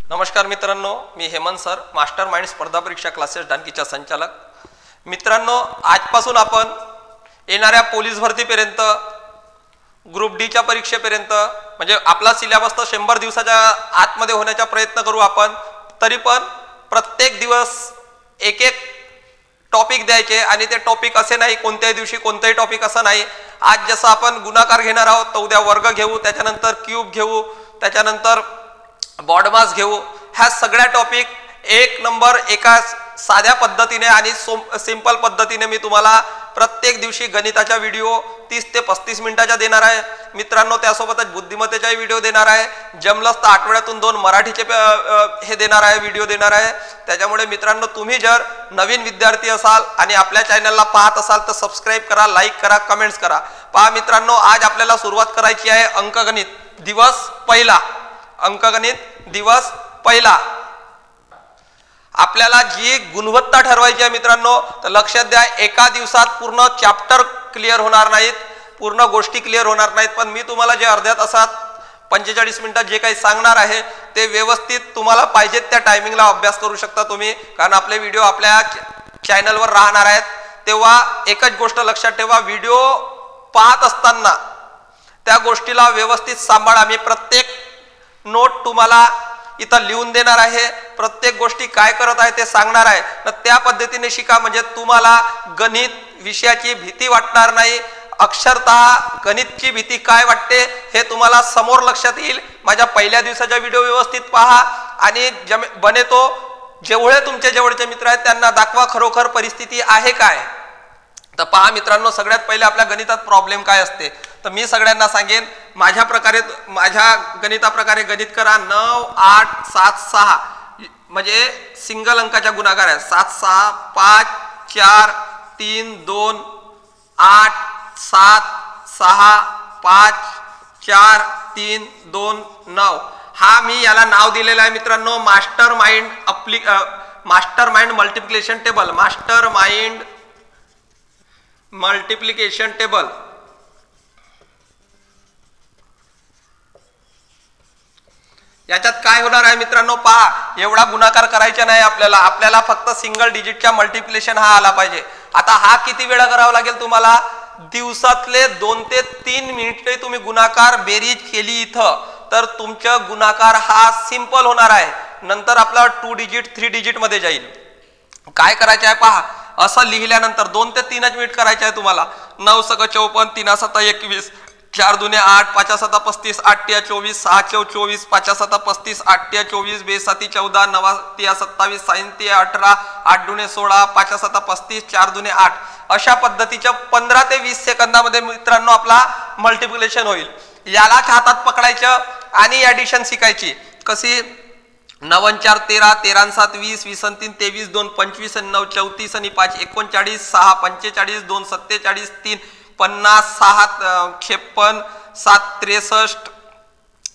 नमस्कार मित्रांनो, मी Hemant sir, master mind स्पर्धा परीक्षा क्लासेस डानकीचा संचालक. मित्रांनो, आजपासून आपण येणाऱ्या पोलीस भरतीपर्यंत, ग्रुप डीच्या परीक्षेपर्यंत म्हणजे आपला सिलेबस तर 100 दिवसाच्या आतमध्ये होण्याचा प्रयत्न करू आपण. तरी पण प्रत्येक दिवस एक एक टॉपिक द्यायचे आणि ते टॉपिक असे नाही कोणत्याही दिवशी कोणताही टॉपिक असं नाही. आज जसं आपण गुणाकार घेणार आहोत तर उद्या वर्ग घेऊ, त्याच्यानंतर क्यूब घेऊ, त्याच्यानंतर बॉडमास घेऊ. ह्या सगळ्या टॉपिक एक नंबर एका साध्या पद्धतीने आणि सिंपल पद्धतीने मी तुम्हाला प्रत्येक दिवशी गणिताचा व्हिडिओ 30 ते 35 मिनिटाचा देणार आहे मित्रांनो. त्यासोबतच बुद्धिमत्तेचाही व्हिडिओ देणार आहे. जमलंच तर आठवड्यातून 2 मराठीचे हे देणार आहे, व्हिडिओ देणार आहे. त्याच्यामुळे मित्रांनो, तुम्ही जर नवीन विद्यार्थी असाल आणि आपल्या चॅनलला पाहत असाल तर सबस्क्राईब करा, लाईक करा, कमेंट्स करा. पहा मित्रांनो, आज आपल्याला सुरुवात करायची आहे अंकगणित दिवस पहिला. अंकगणित दिवस पहिला. आपल्याला जी गुणवत्ता ठरवायची आहे मित्रांनो, तर लक्षात द्या, एका दिवसात पूर्ण चॅप्टर क्लिअर होणार नाहीत, पूर्ण गोष्टी क्लिअर होणार नाहीत. पण मी तुम्हाला जे अर्ध्या तासात 45 मिनिटात जे काही सांगणार आहे ते व्यवस्थित तुम्हाला पाहिजेत त्या टायमिंगला अभ्यास करू शकता तुम्ही. कारण आपले व्हिडिओ आपल्या चॅनलवर राहणार आहेत. तेव्हा एकच गोष्ट लक्षात ठेवा, व्हिडिओ पाहत असताना त्या गोष्टीला व्यवस्थित सांभाळा. मी प्रत्येक नोट तुम्हाला इथं लिहून देणार आहे, प्रत्येक गोष्टी काय करत आहे ते सांगणार आहे. तर त्या पद्धतीने शिका, म्हणजे तुम्हाला गणित विषयाची भीती वाटणार नाही. अक्षरशः गणितची भीती काय वाटते हे तुम्हाला समोर लक्षात येईल. माझ्या पहिल्या दिवसाचा व्हिडिओ व्यवस्थित पहा आणि बनेतो जेवढे तुमच्या जवळचे मित्र आहेत त्यांना दाखवा खरोखर परिस्थिती आहे काय. तर पहा मित्रांनो, सगळ्यात पहिले आपल्या गणितात प्रॉब्लेम काय असते तर मी सगळ्यांना सांगेन माझ्या गणिताप्रकारे गणित करा. 9 8 7 6 म्हणजे सिंगल अंकाच्या गुणाकार आहे. 7 6 5 4 3 2 8 7 6 5 4 3 2 9. हा मी याला नाव दिलेलं आहे मित्रांनो, master mind multiplication table. Master mind multiplication table. याच्यात काय होणार आहे मित्रांनो, पहा, एवढा गुणाकार करायचा नाही आपल्याला फक्त सिंगल डिजिटच्या मल्टिप्लिकेशन हा आला पाहिजे. आता हा किती वेळा करावा लागेल तुम्हाला, दिवसातले 2 ते 3 मिनिटे तुम्ही गुणाकार बेरीज केली इथं तर तुमचा गुणाकार हा सिंपल होणार आहे. नंतर आपला 2 डिजिट 3 डिजिट मध्ये जाईल. काय करायचं आहे पहा, असं लिहिल्यानंतर 2 ते 3 मिनिट करायचे आहे तुम्हाला. 9 × 54 3 × 7 21 4 × 2 8 5 × 7 35 8 × 24 6 × 24 5 × 7 35 8 × 24 2 7 14 9 × 27 6 × 18 8 × 16 5 × 7 35 4 × 2 8. अशा पद्धतीच्या 15 ते 20 सेकंदामध्ये मित्रांनो आपला मल्टिप्लिकेशन होईल. यालाच हातात पकडायचं आणि ऍडिशन शिकायची. कशी, 9 × 4 13 13 × 7 20 20 × 3 23 2 25 × 9 34 × 5 39 6 45 2 47 3 50 6 56 7 63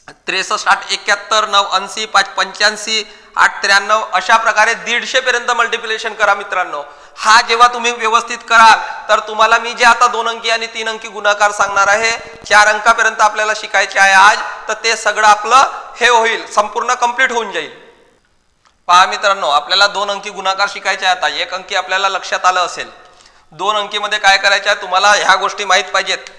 63 8 71 9 80 5 85 8 93. अशा प्रकारे 150 पर्यंत मल्टिप्लिकेशन करा मित्रांनो. हा जेव्हा तुम्ही व्यवस्थित कराल तर तुम्हाला मी जे आता 2 अंकी आणि 3 अंकी गुणाकार सांगणार आहे, 4 अंकापर्यंत आपल्याला शिकायचे आहे आज, तर ते सगळं आपलं हे होईल, संपूर्ण कंप्लीट होऊन जाईल. पहा मित्रांनो, आपल्याला 2 अंकी गुणाकार शिकायचे आहे. आता 1 अंकी आपल्याला लक्षात आलं असेल. 2 अंकीमध्ये काय करायचं आहे तुम्हाला ह्या गोष्टी माहीत पाहिजेत.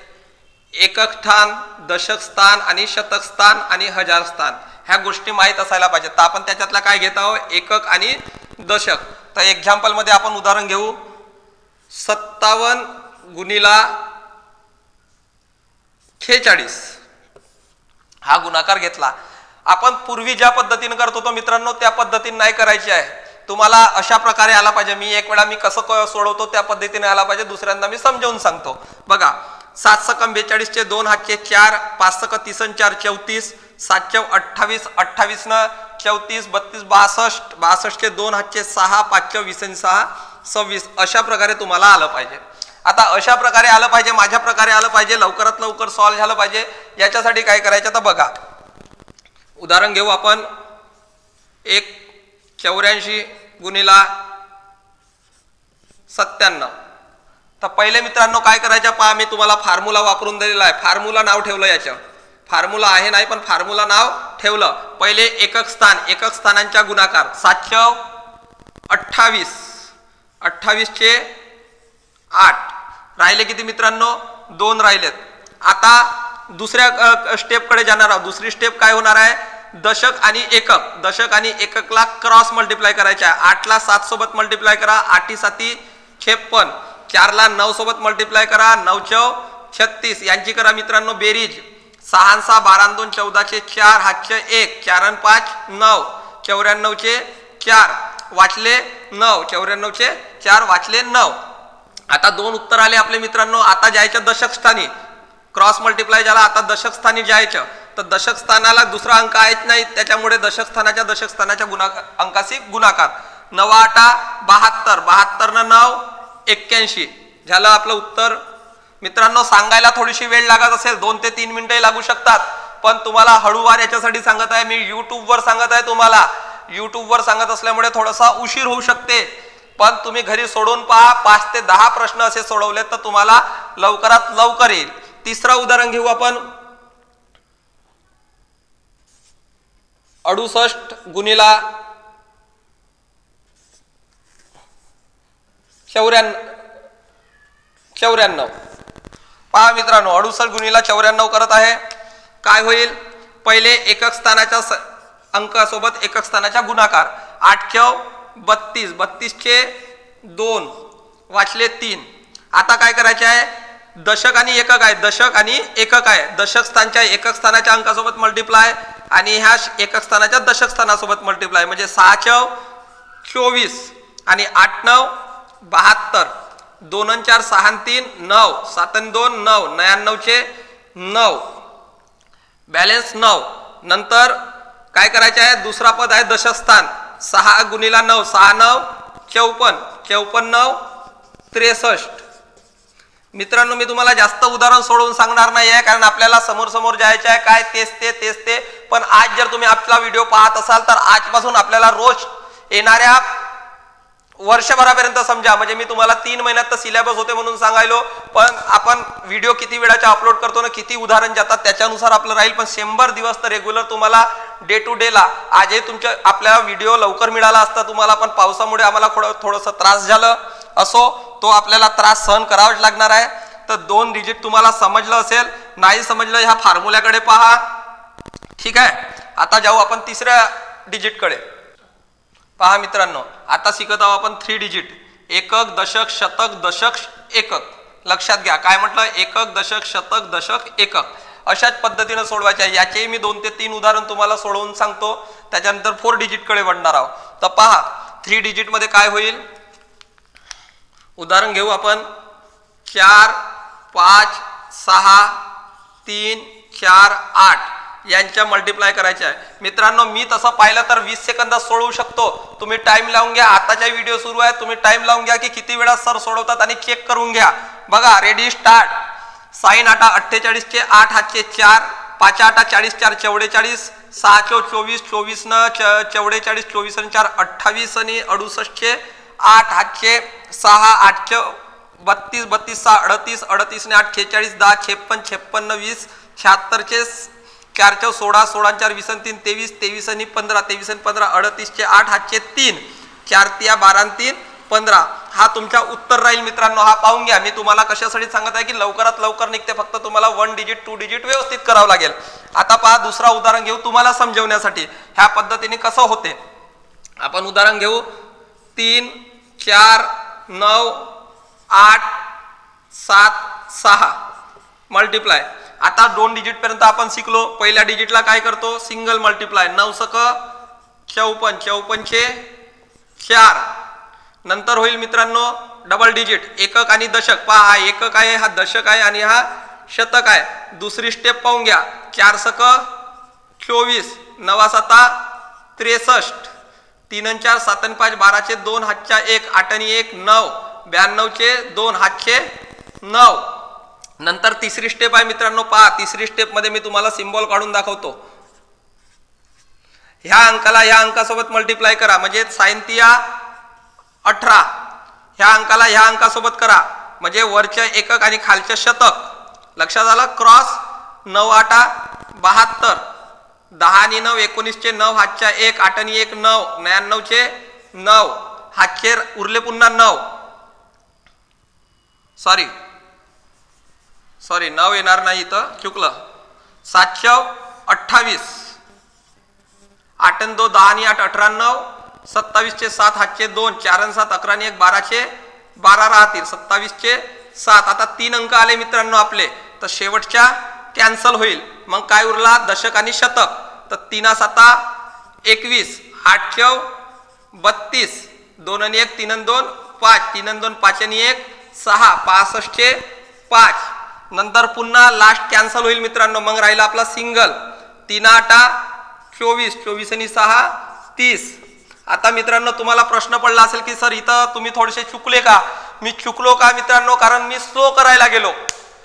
एकक स्थान, दशक स्थान आणि शतक स्थान आणि हजार स्थान ह्या गोष्टी माहीत असायला पाहिजेत. तर आपण त्याच्यातला काय घेत आहोत, एकक आणि दशक. तर एक्झाम्पल मध्ये आपण उदाहरण घेऊ. 57 × 46 हा गुणाकार घेतला. आपण पूर्वी ज्या पद्धतीने करत होतो मित्रांनो त्या पद्धतीने नाही करायची आहे. तुम्हाला अशा प्रकारे आला पाहिजे. मी एक वेळा कसं सोडवतो त्या पद्धतीने आला पाहिजे, दुसऱ्यांदा मी समजावून सांगतो. बघा, 7 × 42 चे 2 हातचे 4 5 × 30 × 4 34 7 × 28 28 न 34 32 62 62 चे 2 हातचे 6 5 × 20 × 6 26. अशा प्रकारे तुम्हाला आलं पाहिजे. आता अशा प्रकारे आलं पाहिजे, माझ्या प्रकारे आलं पाहिजे, लवकरात लवकर सॉल्व्ह झालं पाहिजे. याच्यासाठी काय करायचं तर बघा, उदाहरण घेऊ आपण. 84 × 97. तर पहिले मित्रांनो काय करायचं पहा, मी तुम्हाला फॉर्म्युला वापरून दिलेला आहे. फॉर्म्युला नाव ठेवलं याचं फॉर्म्युला आहे नाही पण फॉर्म्युला नाव ठेवलं. पहिले एकक स्थानांच्या गुणाकार 728 28चे 8 राहिले किती मित्रांनो 2 राहिलेत. आता दुसऱ्या स्टेपकडे जाणार आहोत. दुसरी स्टेप काय होणार आहे दशक आणि एककला क्रॉस मल्टिप्लाय करायचे आहे. 8 ला 7 सोबत मल्टिप्लाय करा 8 7 56, 4 ला 9 सोबत मल्टिप्लाय करा 9 चौ 36 यांची करा मित्रांनो बेरीज. 6 6 12 2 14चे 4 हातचे 1 4 5 9 94चे 4 वाचले 9 94चे 4 वाचले 9. आता 2 उत्तर आले आपले मित्रांनो. आता जायचं दशक स्थानी क्रॉस मल्टिप्लाय झाला. आता दशक स्थानी जायचं तर दशक स्थानाला दुसरा अंक आहेच नाही त्याच्यामुळे दशक स्थानाच्या अंकाशी गुणाकार 9 8 72 72 न 9 81 झालं आपलं उत्तर. मित्रांनो सांगायला थोडीशी वेळ लागत असेल 2 ते 3 मिनिटं लागू शकतात पण तुम्हाला हळूवार याच्यासाठी सांगत आहे मी. युट्यूबवर सांगत आहे तुम्हाला. युट्यूबवर सांगत असल्यामुळे थोडासा उशीर होऊ शकते पण तुम्ही घरी सोडवून पहा. 5 ते 10 प्रश्न असे सोडवले तर तुम्हाला लवकरात लवकर येईल. तिसरं उदाहरण घेऊ आपण. 68 गुणिला 94 पहा मित्रांनो 68 गुणिला 94 करत आहे. काय होईल पहिले एकक स्थानाच्या अंकासोबत एकक स्थानाच्या गुणाकार 8 चौ 32 32चे 2 वाचले 3. आता काय करायचे आहे दशक आणि एकक आहे दशक स्थानच्या एकक स्थानाच्या अंकासोबत मल्टिप्लाय आणि ह्या एकक स्थानाच्या दशक स्थानासोबत मल्टिप्लाय म्हणजे 6 चौ 24 आणि 8 9 72 2 आणि 4 6 आणि 3 9 7 आणि 2 9 99चे 9 बॅलन्स 9. नंतर काय करायचे आहे दुसरा पद आहे दशक स्थान 6 गुणिला 9 6 9 54 54 9 63. मित्रांनो मी तुम्हाला जास्त उदाहरण सोडवून सांगणार नाही आहे कारण आपल्याला समोर जायचे आहे काय तेच ते पण आज जर तुम्ही आपला व्हिडिओ पाहत असाल तर आजपासून आपल्याला रोज येणाऱ्या वर्षभरापर्यंत समजा म्हणजे मी तुम्हाला 3 महिन्यात तर सिलेबस होते म्हणून सांगायलो पण आपण व्हिडिओ किती वेळाचा अपलोड करतो ना किती उदाहरण जातात त्याच्यानुसार आपलं राहील पण 100 दिवस तर रेग्युलर तुम्हाला डे टू डे ला. आजही तुमच्या आपल्याला व्हिडिओ लवकर मिळाला असता तुम्हाला पण पावसामुळे आम्हाला थोडंसं त्रास झालं असो तो आपल्याला त्रास सहन करावाच लागणार आहे. तर 2 डिजिट तुम्हाला समजलं असेल नाही समजलं ह्या फॉर्म्युल्याकडे पहा. ठीक आहे आता जाऊ आपण तिसऱ्या डिजिटकडे. पहा मित्रांनो आता शिकत आहोत आपण 3 डिजिट एकक दशक शतक दशक एकक. लक्षात घ्या काय म्हटलं एकक दशक शतक दशक एकक अशाच पद्धतीने सोडवायचे आहे. याचेही मी 2 ते 3 उदाहरण तुम्हाला सोडवून सांगतो त्याच्यानंतर 4 डिजिटकडे वळणार आहोत. तर पहा 3 डिजिट मध्ये काय होईल उदाहरण घेऊ आपण 4 5 6 3 4 8 यांच्या मल्टिप्लाय करायचे आहे. मित्रांनो मी तसं पाहिलं तर 20 सेकंदात सोडवू शकतो. तुम्ही टाइम लावून घ्या. आताचा व्हिडिओ सुरू आहे तुम्ही टाइम लावून घ्या की किती वेळा सर सोडवतात आणि चेक करून घ्या. बघा रेडी स्टार्ट. साइन 8 48चे 8 हातचे 4 5 8 40 4 44 6 चौ 24 24 न 44 24 आणि 4 28 आणि 68चे 8 हातचे 6 8 चौ 32 32 6 38 38 ने 8 46 10 56 56 20 76चे 4 चौ 16 16 4 20 3 23 23 आणि 15 23 आणि 15 38चे 8 हातचे 3 4 3 12 आणि 3 15 हा तुमचा उत्तर राहील. मित्रांनो हा पाहून घ्या. मी तुम्हाला कशासाठी सांगत आहे की लवकरात लवकर निघते फक्त तुम्हाला 1 डिजिट 2 डिजिट व्यवस्थित करावं लागेल. आता पहा दुसरा उदाहरण घेऊ तुम्हाला समजवण्यासाठी ह्या पद्धतीने कसं होते. आपण उदाहरण घेऊ 3 4 9 8 7 6 मल्टिप्लाय. आता 2 डिजिट पर्यंत आपण शिकलो. पहिल्या डिजिटला काय करतो सिंगल मल्टिप्लाय 9 सक 54 54चे 4 नंतर होईल मित्रांनो डबल डिजिट एकक आणि दशक. पहा हा एकक आहे हा दशक आहे आणि हा शतक आहे. दुसरी स्टेप पाहून घ्या 4 सक 24 9 7 63 3 आणि 4 7 आणि 5 12चे 2 हातच्या 1 8 आणि 1 9 92चे 2 हातचे 9. नंतर तिसरी स्टेप आहे मित्रांनो. पहा तिसरी स्टेप मध्ये मी तुम्हाला सिम्बॉल काढून दाखवतो. ह्या अंकाला ह्या अंकासोबत मल्टिप्लाय करा म्हणजे साइन 18 ह्या अंकाला ह्या अंकासोबत करा म्हणजे वरच्या एकक आणि खालच्या शतक. लक्षात आलं क्रॉस 9 8 72, 10 आणि 9 19 चे 9, हातच्या 1, 8 आणि 1 9, 99 चे 9, हातचे उरले पुन्हा 9, सॉरी 9 येणार नाही इथं, चुकलं. 728, 8 आणि 2 10 आणि 8 18 9, 27 चे 7, हातचे 2, 4 आणि 7 11 आणि 1 12 चे 12 राहतील, 27 चे 7. आता 3 अंक आले मित्रांनो आपले, तर शेवटच्या कॅन्सल होईल. मग काय उरला? दशक आणि शतक. तर 3 7 21, 8 9 32, 2 आणि 1 3 आणि 2 5, 3 आणि 2 5 आणि 1 6, 65 चे 5. नंतर पुन्हा लास्ट कॅन्सल होईल मित्रांनो. मग राहिला आपला सिंगल. 3 8 24, 24 आणि 6 30. आता मित्रांनो तुम्हाला प्रश्न पडला असेल की सर इथं तुम्ही थोडेसे चुकले का? मी चुकलो का मित्रांनो? कारण मी स्लो करायला गेलो.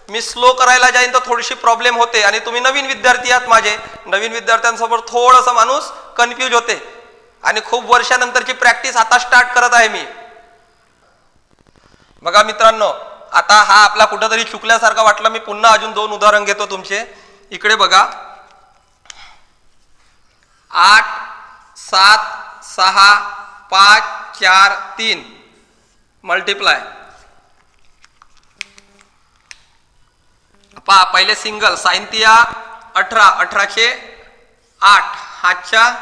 मी स्लो करायला जाईन तर थोडीशी प्रॉब्लेम होते. आणि तुम्ही नवीन विद्यार्थी आहात, माझे नवीन विद्यार्थ्यांसोबत थोडंसं माणूस कन्फ्यूज होते. आणि खूप वर्षानंतरची प्रॅक्टिस आता स्टार्ट करत आहे मी. बघा मित्रांनो, आता हा आपला कुठंतरी चुकल्यासारखा वाटला. मी पुन्हा अजून 2 उदाहरण घेतो तुमचे. इकडे बघा, 8 7 6 5 4 3 मल्टिप्लाय. पहा, पहिले सिंगल, साइन तिया 18, 18 चे 8, हातच्या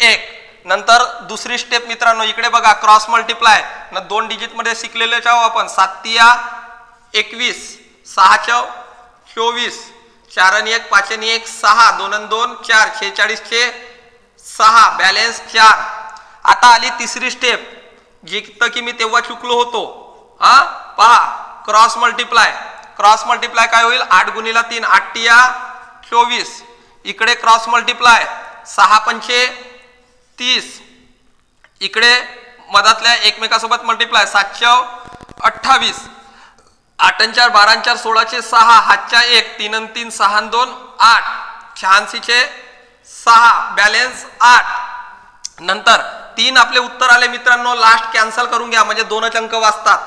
1. नंतर दुसरी स्टेप मित्रांनो, इकडे बघा, क्रॉस मल्टिप्लाय न 2 डिजिट मध्ये शिकलेले आहोत आपण. 7 तिया 21, 6 च्या 24, 4 आणि 1 5 आणि 1 6, 2 आणि 2 4, 46 चे 6, बॅलेन्स 4. आता आली तिसरी स्टेप, जिथं की मी तेव्हा चुकलो होतो. पहा, क्रॉस मल्टिप्लाय. क्रॉस मल्टिप्लाय काय होईल? 8 गुणिला 3, 8 तिया 24. इकडे क्रॉस मल्टिप्लाय 6 पंचे 30. इकडे मधातल्या एकमेकासोबत मल्टिप्लाय 7 च्या 28, 8 आणि 4 12 आणि 4 16 चे 6, हातच्या 1, 3 आणि 3 6 आणि 2 8, 86 चे 6, बॅलेन्स 8. नंतर 3 आपले उत्तर आले मित्रांनो. लास्ट कॅन्सल करून घ्या म्हणजे 2च अंक वाचतात.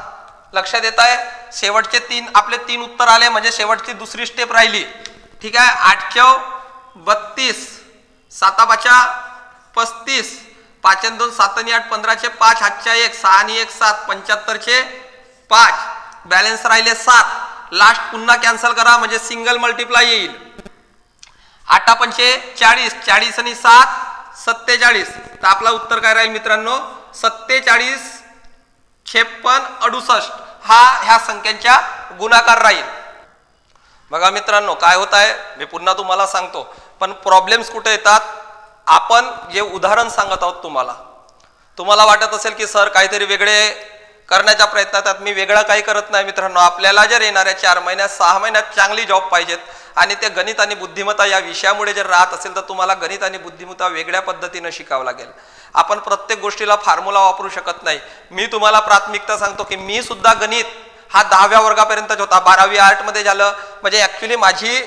लक्षात येत आहे? शेवटचे 3 आपले 3 उत्तर आले म्हणजे शेवटची दुसरी स्टेप राहिली. ठीक आहे. 8 च्या 32, 7 5 35, 5 आणि 2 7 आणि 8 15 चे 5, हातच्या 1, 6 आणि 1 7, 75 चे 5, बॅलेन्स राहिले 7. लास्ट पुन्हा कॅन्सल करा म्हणजे सिंगल मल्टिप्लाय येईल. 8 पंचे 40, 40 आणि 7 47. तर आपला उत्तर काय राहील मित्रांनो? 47 56 68. हा ह्या संख्यांच्या गुणाकार राहील. बघा मित्रांनो, काय होत आहे मी पुन्हा तुम्हाला सांगतो, पण प्रॉब्लेम्स कुठे येतात? आपण जे उदाहरण सांगत आहोत तुम्हाला वाटत असेल की सर काहीतरी वेगळे करण्याच्या प्रयत्नात आहात. मी वेगळं काही करत नाही मित्रांनो. आपल्याला जर येणाऱ्या 4 महिन्यात 6 महिन्यात चांगली जॉब पाहिजेत आणि ते गणित आणि बुद्धिमत्ता या विषयामुळे जर राहत असेल तर तुम्हाला गणित आणि बुद्धिमत्ता वेगळ्या पद्धतीने शिकावं लागेल. आपण प्रत्येक गोष्टीला फॉर्म्युला वापरू शकत नाही. मी तुम्हाला प्राथमिकता सांगतो की मी सुद्धा गणित हा 10व्या वर्गापर्यंतच होता. 12वी आर्ट मध्ये झालं म्हणजे ऍक्च्युली माझी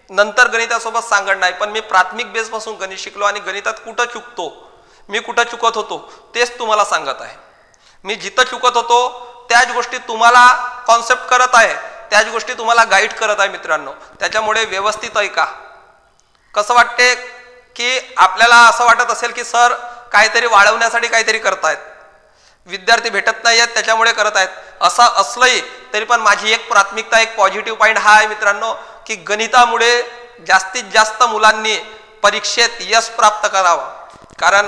नंतर गणितासोबत सांगड नाही, पण मी प्राथमिक बेस पासून गणित शिकलो आणि गणितात कुठं चुकतो, मी कुठं चुकत होतो तेच तुम्हाला सांगत आहे. मी जिथं चुकत होतो त्याच गोष्टी तुम्हाला कॉन्सेप्ट करत आहे, त्याच गोष्टी तुम्हाला गाईड करत आहे मित्रांनो. त्याच्यामुळे व्यवस्थित ऐका. कसं वाटते की आपल्याला असं वाटत असेल की सर काहीतरी वाढवण्यासाठी काहीतरी करतायत, विद्यार्थी भेटत नाही आहेत त्याच्यामुळे करत आहेत. असं असलंही तरी पण माझी एक प्राथमिकता, एक पॉझिटिव्ह पॉईंट हा आहे मित्रांनो की गणितामुळे जास्तीत जास्त मुलांनी परीक्षेत यश प्राप्त करावं. कारण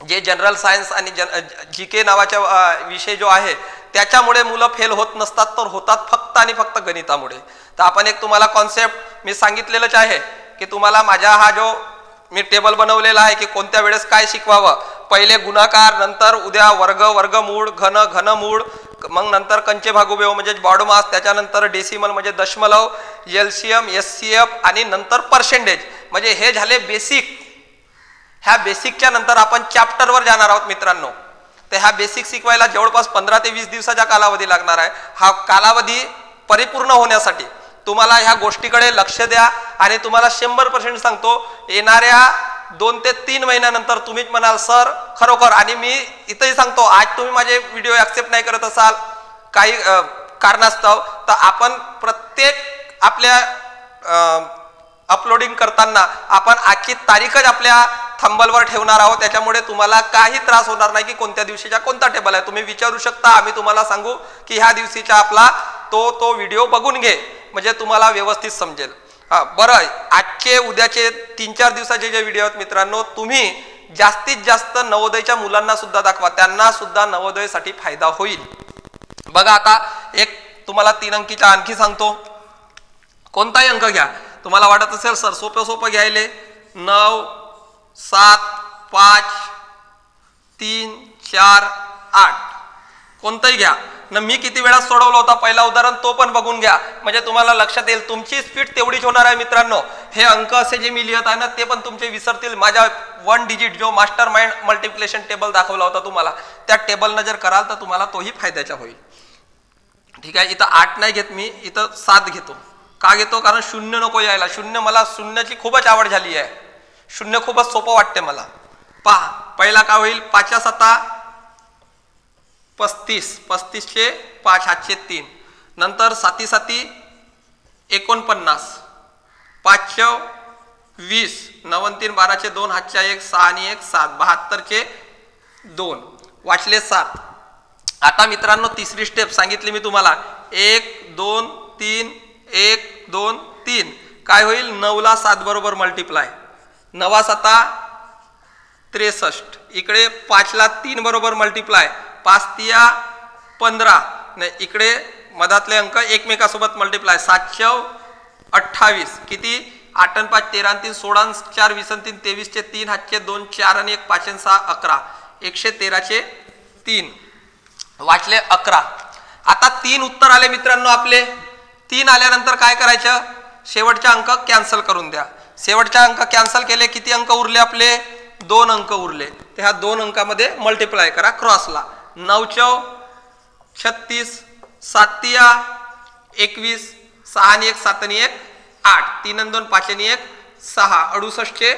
जे जनरल सायन्स आणि GK नावाचा विषय जो आहे त्याच्यामुळे मुलं फेल होत नसतात, तर होतात फक्त आणि फक्त गणितामुळे. तर आपण एक तुम्हाला कॉन्सेप्ट मी सांगितलेलंच आहे की तुम्हाला माझा हा जो मी टेबल बनवलेला आहे की कोणत्या वेळेस काय शिकवावं. पहिले गुणाकार, नंतर उद्या वर्ग, वर्गमूळ, घन, घनमूळ, मग नंतर कंचे भागुबेव म्हणजे बॉडमास, त्याच्यानंतर डेसिमल म्हणजे दशमलव, LCM, SCF आणि नंतर पर्सेंटेज. म्हणजे हे झाले बेसिक. ह्या बेसिकच्या नंतर आपण चॅप्टरवर जाणार आहोत मित्रांनो. तर ह्या बेसिक शिकवायला जवळपास 15 ते 20 दिवसाचा कालावधी लागणार आहे. हा कालावधी परिपूर्ण होण्यासाठी तुम्हाला ह्या गोष्टीकडे लक्ष द्या. आणि तुम्हाला 100% सांगतो, येणाऱ्या 2 ते 3 महिन्यानंतर तुम्हीच म्हणाल सर खरोखर, आणि मी इथंही सांगतो आज तुम्ही माझे व्हिडिओ ऍक्सेप्ट नाही करत असाल काही कारणास्तव, तर आपण प्रत्येक आपल्या अपलोडिंग करताना आपण आजची तारीखच आपल्या थंबलवर ठेवणार आहोत, त्याच्यामुळे तुम्हाला काही त्रास होणार नाही की कोणत्या दिवशीचा कोणता टेबल आहे. तुम्ही विचारू शकता, आम्ही तुम्हाला सांगू की ह्या दिवशीचा आपला तो व्हिडिओ बघून घे, म्हणजे तुम्हाला व्यवस्थित समजेल. बरं, आजचे उद्याचे 3-4 दिवसाचे जे व्हिडिओ आहेत मित्रांनो, तुम्ही जास्तीत जास्त नवोदयच्या मुलांना सुद्धा दाखवा, त्यांना सुद्धा नवोदयसाठी फायदा होईल. बघा, आता एक तुम्हाला 3 अंकीचा आणखी सांगतो. कोणताही अंक घ्या, तुम्हाला वाटत असेल सर सोपं घ्यायले 9, 7, 5, 3, 4, 8 कोणतंही घ्या ना. मी किती वेळा सोडवला होता पहिला उदाहरण तो पण बघून घ्या, म्हणजे तुम्हाला लक्षात येईल. तुमची स्पीड तेवढीच होणार आहे मित्रांनो. हे अंक असे जे मी लिहित आहे ना ते पण तुमचे विसरतील. माझ्या 1 डिजिट जो मास्टर माइंड मल्टिप्लिकेशन टेबल दाखवला होता तुम्हाला, त्या टेबलनं जर कराल तर तुम्हाला तोही फायद्याचा होईल. ठीक आहे, इथं 8 नाही घेत मी, इथं 7 घेतो. का घेतो? कारण 0 नको यायला. 0 मला 0ची खूपच आवड झाली आहे. 0 खूपच सोपं वाटते मला. पहा, पहिला काय होईल? 5 7 35, 35 चे 5 हातचे 3, नंतर 7 7 49, 5 20, 9 3 12 चे 2 हातच्या 1, 6 आणि 1 7, 72 चे 2 वाचले 7. आता मित्रांनो तिसरी स्टेप सांगितली मी तुम्हाला, 1 2 3 1 2 3 काय होईल? 9 ला 7 बरोबर मल्टिप्लाय, 9 7 63, इकडे 5 ला 3 बरोबर मल्टिप्लाय, 5 3 15, नाही इकडे मधातले अंक एकमेकासोबत मल्टिप्लाय, 7 28 किती? 8 आणि 5 13 आणि 3 16 आणि 4 20 आणि 3 23 चे 3 हातचे 2 4 आणि 1 5 आणि 6 11, 113 चे 3 वाचले 11. आता 3 उत्तर आले मित्रांनो आपले. 3 आल्यानंतर काय करायचं? शेवटचा अंक कॅन्सल करून द्या. शेवटचा अंक कॅन्सल केले, किती अंक उरले आपले? 2 अंक उरले. ते ह्या 2 अंकामध्ये मल्टिप्लाय करा क्रॉसला. 9 4 36, 7 3 21, 6 आणि 1 7 आणि 1 8, 3 आणि 2 5 आणि 1 6, 68 चे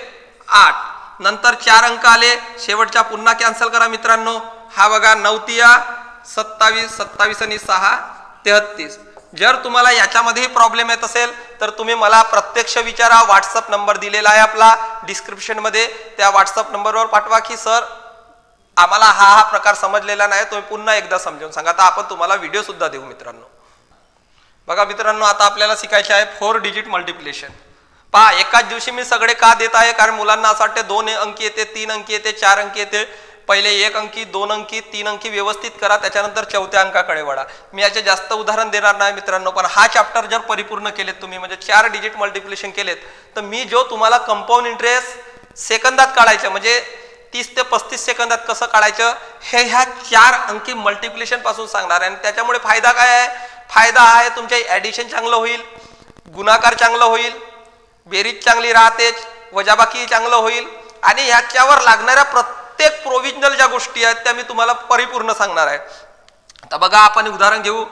8. नंतर 4 अंक आले, शेवटचा पुन्हा कॅन्सल करा मित्रांनो. हा बघा 9 3 27, 27 आणि 6 33. जर तुम्हाला याच्यामध्ये प्रॉब्लेम येत असेल तर तुम्ही मला प्रत्यक्ष विचारा. व्हॉट्सअप नंबर दिलेला आहे आपला डिस्क्रिप्शन मध्ये, त्या व्हॉट्सअप नंबरवर पाठवा की सर आम्हाला हा प्रकार समजलेला नाही, तुम्ही पुन्हा एकदा समजावून सांगा. आता आपण तुम्हाला व्हिडिओ सुद्धा देऊ मित्रांनो. बघा मित्रांनो, आता आपल्याला शिकायचे आहे 4 डिजिट मल्टिप्लिकेशन. पहा, एकाच दिवशी मी सगळे का देत आहे? कारण मुलांना असं वाटते 2 अंकी येते, 3 अंकी येते, 4 अंकी येते. पहिले 1 अंकी, 2 अंकी, 3 अंकी व्यवस्थित करा, त्याच्यानंतर 4थ्या अंकाकडे वळा. मी याचे जास्त उदाहरण देणार नाही मित्रांनो, पण हा चॅप्टर जर परिपूर्ण केलेत तुम्ही, म्हणजे 4 डिजिट मल्टिप्लिकेशन केलेत, तर मी जो तुम्हाला कंपाऊंड इंटरेस्ट सेकंदात काढायचं, म्हणजे 30 ते 35 सेकंदात कसं काढायचं हे ह्या 4 अंकी मल्टिप्लिकेशन पासून सांगणार आहे. आणि त्याच्यामुळे फायदा काय आहे? फायदा आहे तुमचे ॲडिशन चांगलं होईल, गुणाकार चांगलं होईल, बेरीज चांगली राहते, वजाबाकी चांगलं होईल, आणि ह्याच्यावर लागणाऱ्या प्रत्येक प्रोव्हिजनल ज्या गोष्टी आहेत त्या मी तुम्हाला परिपूर्ण सांगणार आहे. आता बघा, आपण उदाहरण घेऊ.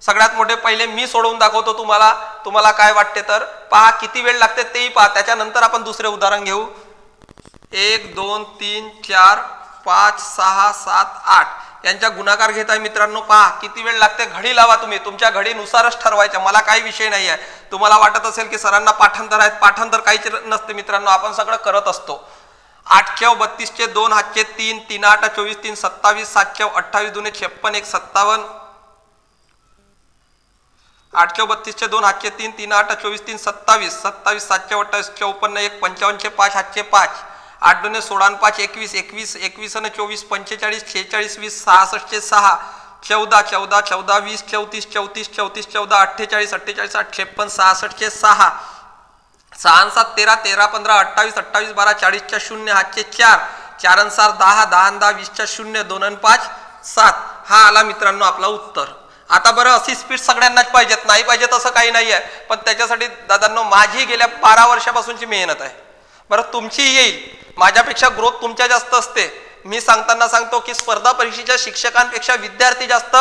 सगळ्यात मोठे पहिले मी सोडवून दाखवतो तुम्हाला, तुम्हाला काय वाटते तर पहा. किती वेळ लागते तेही पहा, त्याच्यानंतर आपण दुसरे उदाहरण घेऊ. 1 2 3 4 5 6 7 8 यांचा गुणाकार घेत आहे मित्रांनो. पहा किती वेळ लागते. घडी लावा, तुम्ही तुमच्या घडीनुसारच ठरवायचं, मला काही विषय नाही आहे. तुम्हाला वाटत असेल की सरांना पाठांतर आहेत, पाठांतर काहीच नसते मित्रांनो, आपण सगळं करत असतो. 8 4 32 चे 2 हातचे 3, 3 8 24 3 27, 7 4 28 2 56 1 57, 8 4 32 चे 2 हातचे 3, 3 8 24 3 27, 27 7 4 28 54 1 55 चे 5 हातचे 5, 8 2 16 आणि 5 21 21 21 आणि 24 45 46 20 66 चे 6, 14 14 14 20 34 34 34 14 48 48 8 56 66 चे 6, 6 7 13 13 15 28 28 12 40 च्या 0 हातचे 4, 4 7 10 10 10 20 च्या 0 2 आणि 5 7. हा आला मित्रांनो आपला उत्तर. आता बरं, अशी स्पीड सगळ्यांनाच पाहिजेत, नाही पाहिजे तसं काही नाही आहे, पण त्याच्यासाठी दादांनो माझी गेल्या 12 वर्षापासूनची मेहनत आहे. बरं, तुमची येईल, माझ्यापेक्षा ग्रोथ तुमच्या जास्त असते. मी सांगताना सांगतो की स्पर्धा परीक्षेच्या शिक्षकांपेक्षा विद्यार्थी जास्त,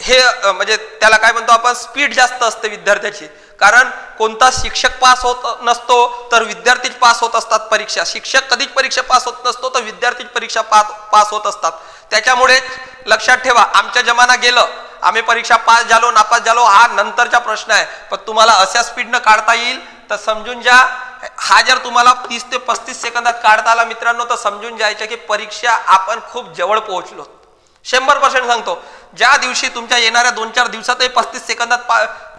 हे म्हणजे त्याला काय म्हणतो आपण, स्पीड जास्त असते विद्यार्थ्याची. कारण कोणता शिक्षक पास होत नसतो तर विद्यार्थीच पास होत असतात परीक्षा. शिक्षक कधीच परीक्षा पास होत नसतो तर विद्यार्थीच परीक्षा पास होत असतात. त्याच्यामुळे लक्षात ठेवा, आमच्या जमाना गेलं, आम्ही परीक्षा पास झालो नापास झालो हा नंतरचा प्रश्न आहे, पण तुम्हाला अशा स्पीडनं काढता येईल तर समजून जा. हा जर तुम्हाला 30 ते 35 सेकंदात काढता आला मित्रांनो तर समजून जायचं की परीक्षा आपण खूप जवळ पोहोचलो. 100% सांगतो, ज्या दिवशी तुमच्या येणाऱ्या 2-4 दिवसातही 35 सेकंदात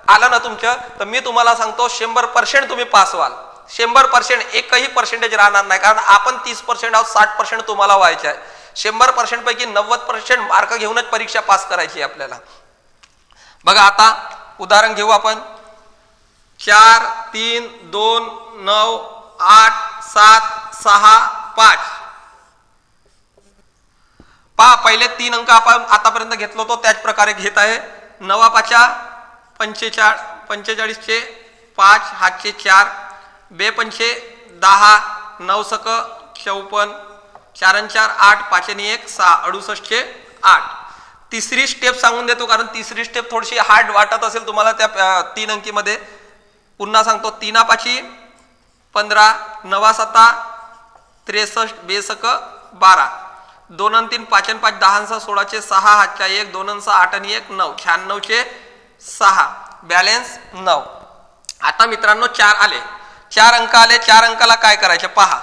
आलं ना तुमचं, तर मी तुम्हाला सांगतो 100% तुम्ही पास व्हाल. 100% एकही पर्सेंटेज राहणार नाही, कारण आपण 30% आहोत, 60% तुम्हाला व्हायचे आहे. 100% पैकी 90% मार्क घेऊनच परीक्षा पास करायची आपल्याला. बघा आता उदाहरण घेऊ आपण. 4 3 2 9 8 7 6 5. पहा पहिले 3 अंक आपण आतापर्यंत घेतलो होतो त्याच प्रकारे घेत आहे. 9 5 45 चे 5 हातचे 4 2 5 10 9 सक 54 4 4 8 5 1 6 68 चे 8. तिसरी स्टेप सांगून देतो कारण तिसरी स्टेप थोडीशी हार्ड वाटत असेल तुम्हाला त्या 3 अंकीमध्ये. पुन्हा सांगतो. 3 5 15 9 7 63 2 सक 12 2 आणि 3 5 आणि 5 10 6 16 चे 6 हातच्या 1 2 आणि 6 8 आणि 1 9 96 चे 6 बॅलन्स 9. आता मित्रांनो 4 आले, 4 अंक आले. 4 अंकाला काय करायचे पहा.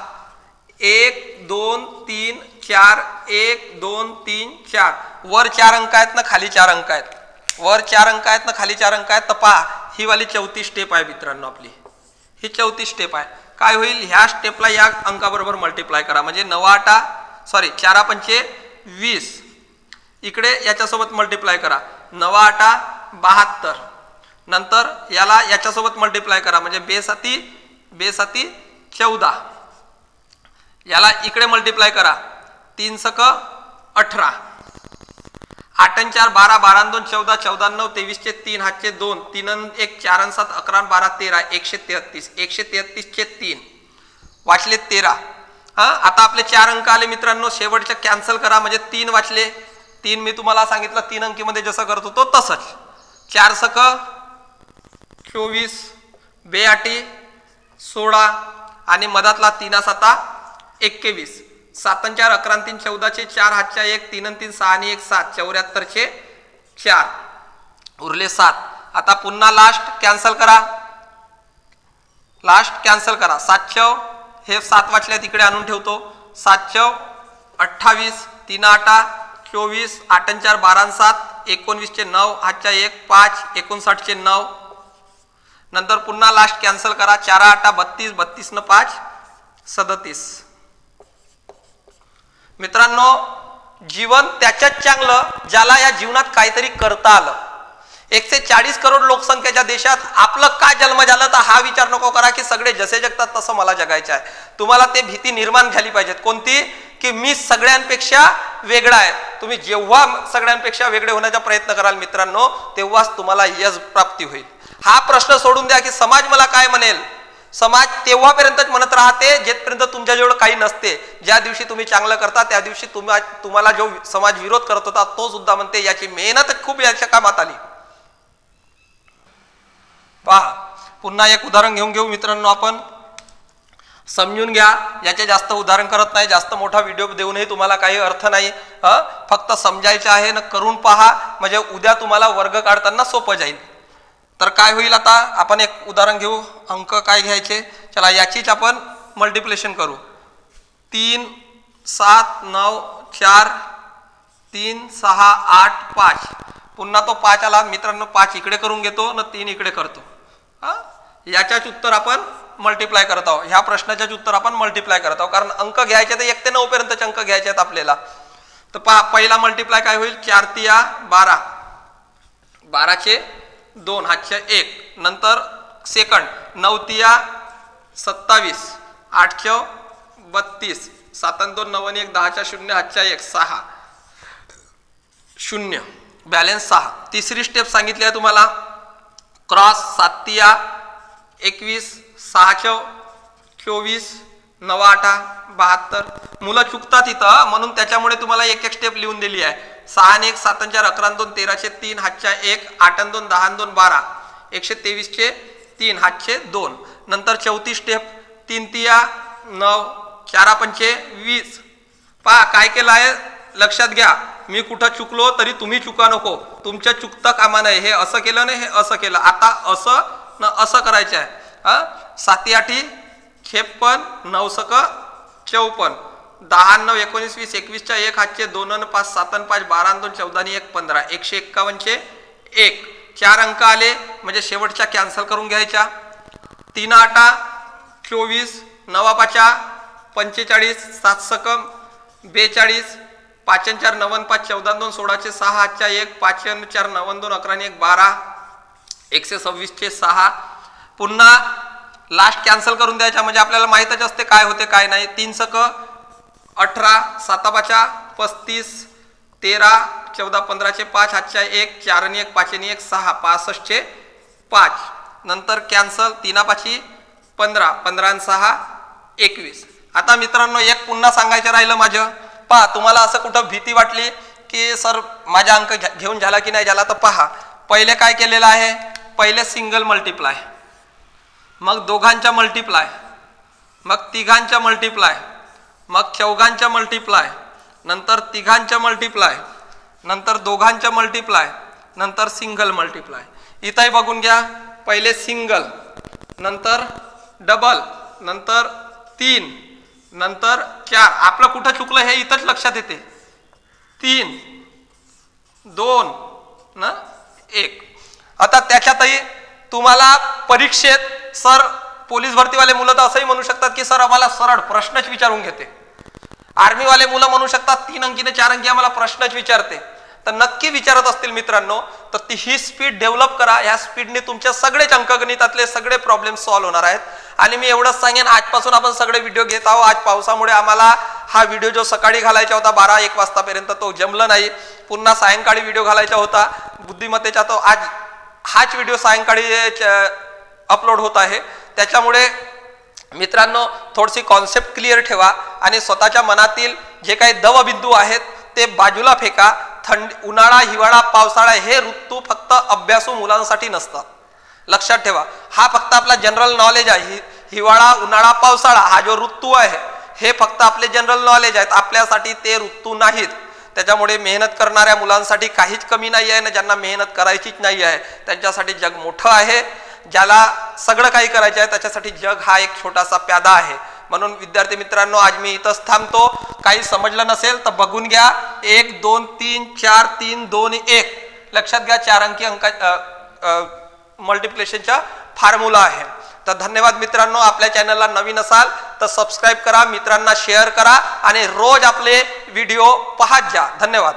1 2 3 4 1 2 3 4 वर 4 अंक आहेत ना खाली 4 अंक आहेत. वर 4 अंक आहेत ना खाली 4 अंक आहेत. तर पहा ही वाली 34 स्टेप आहे मित्रांनो आपली. ही 34 स्टेप आहे. काय होईल, ह्या स्टेपला या अंकाबरोबर मल्टिप्लाय करा म्हणजे 4 5 20. इकडे याच्यासोबत मल्टिप्लाय करा 9 8 72. नंतर याला याच्यासोबत मल्टिप्लाय करा म्हणजे 2 7 14. याला इकडे मल्टिप्लाय करा 3 सक 18 8 आणि 4 12 12 आणि 2 14 14 9 23 चे 3 हातचे 2 3 आणि 1 4 आणि 7 11 12 13 133 133 चे 3 वाचले 13. आता आपले 4 अंक आले मित्रांनो. शेवटचे कॅन्सल करा म्हणजे 3 वाचले. 3 मी तुम्हाला सांगितलं 3 अंकीमध्ये जसं करत होतो तसंच. 4 सक 24 2 8 16 आणि मधातला 3 7 21 7 आणि 4 11 आणि 3 14 चे 4 हातच्या 1 3 आणि 3 6 आणि 1 7 74 चे 4 उरले 7. आता पुन्हा लास्ट कॅन्सल करा. 7 हे 7 वाचल्या तिकडे आणून ठेवतो. 7 28 3 8 24 8 आणि 4 12 आणि 7 19 चे 9 हातच्या 1 5 59 चे 9. नंतर पुन्हा लास्ट कॅन्सल करा. 4 8 32 32 न 5 37. मित्रांनो जीवन त्याच्याच चांगलं ज्याला या जीवनात काहीतरी करता आलं. 140 करोड लोकसंख्येच्या देशात आपलं का जन्म झालं तर हा विचार नको करा की सगळे जसे जगतात तसं मला जगायचं आहे. तुम्हाला ते भीती निर्माण झाली पाहिजे. कोणती, की मी सगळ्यांपेक्षा वेगळा आहे. तुम्ही जेव्हा सगळ्यांपेक्षा वेगळे होण्याचा प्रयत्न कराल मित्रांनो तेव्हाच तुम्हाला यश प्राप्ती होईल. हा प्रश्न सोडून द्या की समाज मला काय म्हणेल. समाज तेव्हापर्यंतच म्हणत राहते जेपर्यंत तुमच्याजवळ काही नसते. ज्या दिवशी तुम्ही चांगलं करता त्या दिवशी तुम्हाला जो समाज विरोध करत होता तो सुद्धा म्हणते याची मेहनत खूप याच्या कामात आली. पहा पुन्हा एक उदाहरण घेऊ मित्रांनो. आपण समजून घ्या. याचे जास्त उदाहरण करत नाही. जास्त मोठा व्हिडिओ देऊनही तुम्हाला काही अर्थ नाही. फक्त समजायचं आहे ना करून पहा म्हणजे उद्या तुम्हाला वर्ग काढताना सोपं जाईल. तर काय होईल आता आपण एक उदाहरण घेऊ. अंक काय घ्यायचे चला याचीच आपण मल्टिप्लिकेशन करू. 3 7 9 4 3 6 8 5. पुन्हा तो 5 आला मित्रांनो. 5 इकडे करून घेतो ना 3 इकडे करतो. याच्याच उत्तर आपण मल्टिप्लाय करत आहोत. ह्या प्रश्नाच्याच उत्तर आपण मल्टिप्लाय करत आहोत कारण अंक घ्यायचे तर 1 ते 9 पर्यंतचे अंक घ्यायचे आहेत आपल्याला. तर पहा पहिला मल्टिप्लाय काय होईल. 4 3 12 12 चे 2 हातच्या 1. नंतर सेकंड 9 3 27 8 32 7 आणि 2 9 आणि 1 10 0 हातच्या 1 6 0 बॅलन्स 6. तिसरी स्टेप सांगितली आहे तुम्हाला. क्रॉस 7 3 21 6 24 9 8 72. मुलं चुकतात इथं म्हणून त्याच्यामुळे तुम्हाला एक एक स्टेप लिहून दिली आहे. 6 आणि 1 7 आणि 4 11 आणि 2 13 चे 3 हातच्या 1 8 आणि 2 10 आणि 2 12 123 चे 3 हातचे 2. नंतर चौथी स्टेप 3 3 9 4 5 20. पहा काय केलं आहे लक्षात घ्या, मी कुठं चुकलो तरी तुम्ही चुका नको, तुमच्या चुकता कामा नाही. हे असं केलं नाही, हे असं केलं, आता असं न असं करायचं आहे. 7 8 56 9 सक 54 10 9 19 20 21 च्या 1 हातचे 2 आणि 5 7 आणि 5 12 आणि 2 14 आणि 1 15 151 चे 1 4 अंक आले म्हणजे शेवटच्या कॅन्सल करून घ्यायच्या. 3 8 24 9 5 45 7 सक 42 5 4 9 5 14 2 16 चे 6 हातच्या 1 5 4 9 2 11 आणि 1 12 126 चे 6 पुन्हा लास्ट कॅन्सल करून द्यायचा म्हणजे आपल्याला माहितच असते काय होते काय नाही. 3 सक 18 7 5 35 13 14 15 चे 5 हातच्या 1 4 आणि 1 5 आणि 1 6 65 चे 5 नंतर कॅन्सल 3 5 15 15 आणि 6 21. आता मित्रांनो एक पुन्हा सांगायचं राहिलं माझं. पहा तुम्हाला असं कुठं भीती वाटली की सर माझा अंक घेऊन झाला की नाही झाला, तर पहा पहिले काय केलेलं आहे, पहिले सिंगल मल्टिप्लाय, मग दोघांच्या मल्टिप्लाय, मग तिघांच्या मल्टिप्लाय, मग चौघांच्या मल्टिप्लाय, नंतर तिघांच्या मल्टिप्लाय, नंतर दोघांच्या मल्टिप्लाय, नंतर सिंगल मल्टिप्लाय. इथंही बघून घ्या, पहिले सिंगल, नंतर डबल, नंतर 3, नंतर 4. आपलं कुठं चुकलं हे इथंच लक्षात येते. 3 2 न 1. आता त्याच्यातही तुम्हाला परीक्षेत सर पोलीस भरतीवाले मुलं तर असंही म्हणू शकतात की सर आम्हाला सरळ प्रश्नच विचारून घेते. आर्मीवाले मुलं म्हणू शकतात 3 अंकीने 4 अंकी आम्हाला प्रश्नच विचारते. तर नक्की विचारत असतील मित्रांनो तर ही स्पीड डेव्हलप करा. ह्या स्पीडने तुमचे सगळेच अंकगणितातले सगळे प्रॉब्लेम सॉल्व्ह होणार आहेत. आणि मी एवढंच सांगेन, आजपासून आपण सगळे व्हिडिओ घेत आहोत. आज पावसामुळे आम्हाला हा व्हिडिओ जो सकाळी घालायचा होता 12-1 वाजतापर्यंत तो जमला नाही. पुन्हा सायंकाळी व्हिडिओ घालायचा होता बुद्धिमत्तेचा, तो आज हाच व्हिडिओ सायंकाळी अपलोड होत आहे. त्याच्यामुळे मित्रांनो थोडीशी कॉन्सेप्ट क्लिअर ठेवा आणि स्वतःच्या मनातील जे काही दवबिंदू आहेत ते बाजूला फेका. उन्हाळा हिवाळा पावसाळा हे ऋतू फक्त अभ्यासू मुलांसाठी नसतात, लक्षात ठेवा. हा फक्त आपला जनरल नॉलेज आहे. हिवाळा उन्हाळा पावसाळा हा जो ऋतू आहे हे फक्त आपले जनरल नॉलेज आहेत, आपल्यासाठी ते ऋतू नाहीत. त्याच्यामुळे मेहनत करणाऱ्या मुलांसाठी काहीच कमी नाही आहे ना ज्यांना मेहनत करायचीच नाही आहे त्यांच्यासाठी जग मोठं आहे. ज्याला सगळं काही करायचं आहे त्याच्यासाठी जग हा एक छोटासा प्यादा आहे. म्हणून विद्यार्थी मित्रांनो आज मी इथंच थांबतो. काही समजलं नसेल तर बघून घ्या. 1 2 3 4 3 2 1 लक्षात घ्या. 4 अंकी मल्टिप्लिकेशनचा फॉर्म्युला आहे. तर धन्यवाद मित्रांनो. आपल्या चॅनलला नवीन असाल तर सबस्क्राईब करा, मित्रांना शेअर करा आणि रोज आपले व्हिडिओ पाहत जा. धन्यवाद.